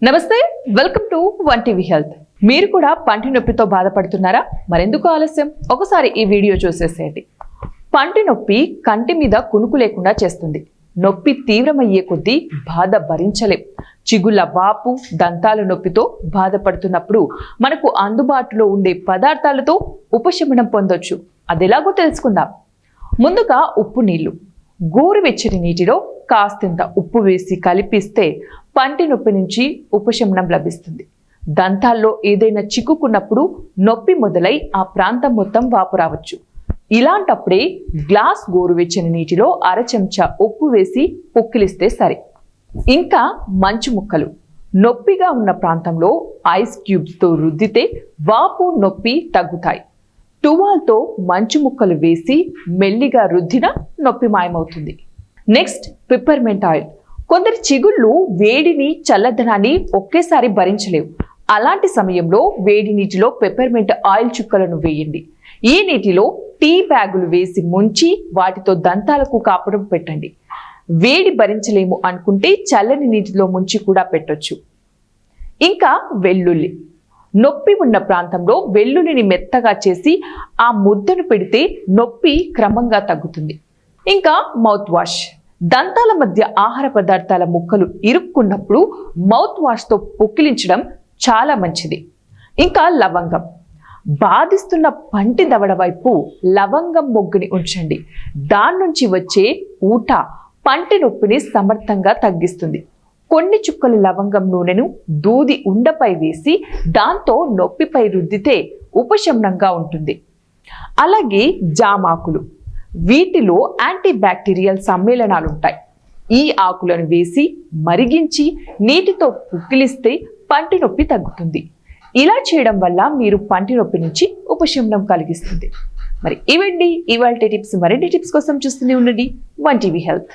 నమస్తే, welcome to one TV health. మీరు కూడా పంటి నొప్పితో బాధపడుతున్నారా? మరెందుకు ఆలస్యం, ఒకసారి ఈ వీడియో చూసేసేయండి. పంటి నొప్పి కంటి మీద కునుకు లేకుండా చేస్తుంది. నొప్పి తీవ్రమయ్యే కొద్దీ బాధ భరించలేం. చిగుళ్ళ వాపు, దంతాల నొప్పితో బాధపడుతున్నప్పుడు మనకు అందుబాటులో ఉండే పదార్థాలతో ఉపశమనం పొందొచ్చు. అదెలాగో తెలుసుకుందాం. ముందుగా ఉప్పు నీళ్లు. గోరువెచ్చని నీటిలో కాస్తంత ఉప్పు వేసి కలిపిస్తే పంటి నొప్పి నుంచి ఉపశమనం లభిస్తుంది. దంతాల్లో ఏదైనా చిక్కుకున్నప్పుడు నొప్పి మొదలై ఆ ప్రాంతం మొత్తం వాపు రావచ్చు. ఇలాంటప్పుడే గ్లాస్ గోరువెచ్చని నీటిలో అర చెంచా ఉప్పు వేసి పుక్కిలిస్తే సరే. ఇంకా మంచు ముక్కలు. నొప్పిగా ఉన్న ప్రాంతంలో ఐస్ క్యూబ్స్తో రుద్దితే వాపు, నొప్పి తగ్గుతాయి. టువాల్తో మంచు ముక్కలు వేసి మెల్లిగా రుద్దిన నొప్పి మాయమవుతుంది. Next, peppermint oil. కొందరి చిగుళ్ళు వేడిని, చల్లదనాన్ని ఒకేసారి భరించలేవు. అలాంటి సమయంలో వేడి నీటిలో పెప్పర్మెంట్ ఆయిల్ చుక్కలను వేయండి. ఈ నీటిలో టీ బ్యాగులు వేసి ముంచి వాటితో దంతాలకు కాపడం పెట్టండి. వేడి భరించలేము అనుకుంటే చల్లని నీటిలో ముంచి కూడా పెట్టొచ్చు. ఇంకా వెల్లుల్లి. నొప్పి ఉన్న ప్రాంతంలో వెల్లుల్లిని మెత్తగా చేసి ఆ ముద్దను పెడితే నొప్పి క్రమంగా తగ్గుతుంది. ఇంకా మౌత్ వాష్. దంతాల మధ్య ఆహార పదార్థాల ముక్కలు ఇరుక్కున్నప్పుడు మౌత్ వాష్తో పుక్కిలించడం చాలా మంచిది. ఇంకా లవంగం. బాధిస్తున్న పంటి దవడ వైపు లవంగం మొగ్గుని ఉంచండి. దాని నుంచి వచ్చే ఊట పంటి నొప్పిని సమర్థంగా తగ్గిస్తుంది. కొన్ని చుక్కల లవంగం నూనెను దూది ఉండపై వేసి దాంతో నొప్పిపై రుద్దితే ఉపశమనంగా ఉంటుంది. అలాగే జామాకులు. వీటిలో యాంటీ బ్యాక్టీరియల్ సమ్మేళనాలు ఉంటాయి. ఈ ఆకులను వేసి మరిగించి నీటితో పుక్కిలిస్తే పంటి నొప్పి తగ్గుతుంది. ఇలా చేయడం వల్ల మీరు పంటి నొప్పి నుంచి ఉపశమనం కలిగిస్తుంది. మరి ఇవండి ఇవాల్టి టిప్స్. మరిన్ని టిప్స్ కోసం చూస్తూనే ఉండండి వన్ టీవీ హెల్త్.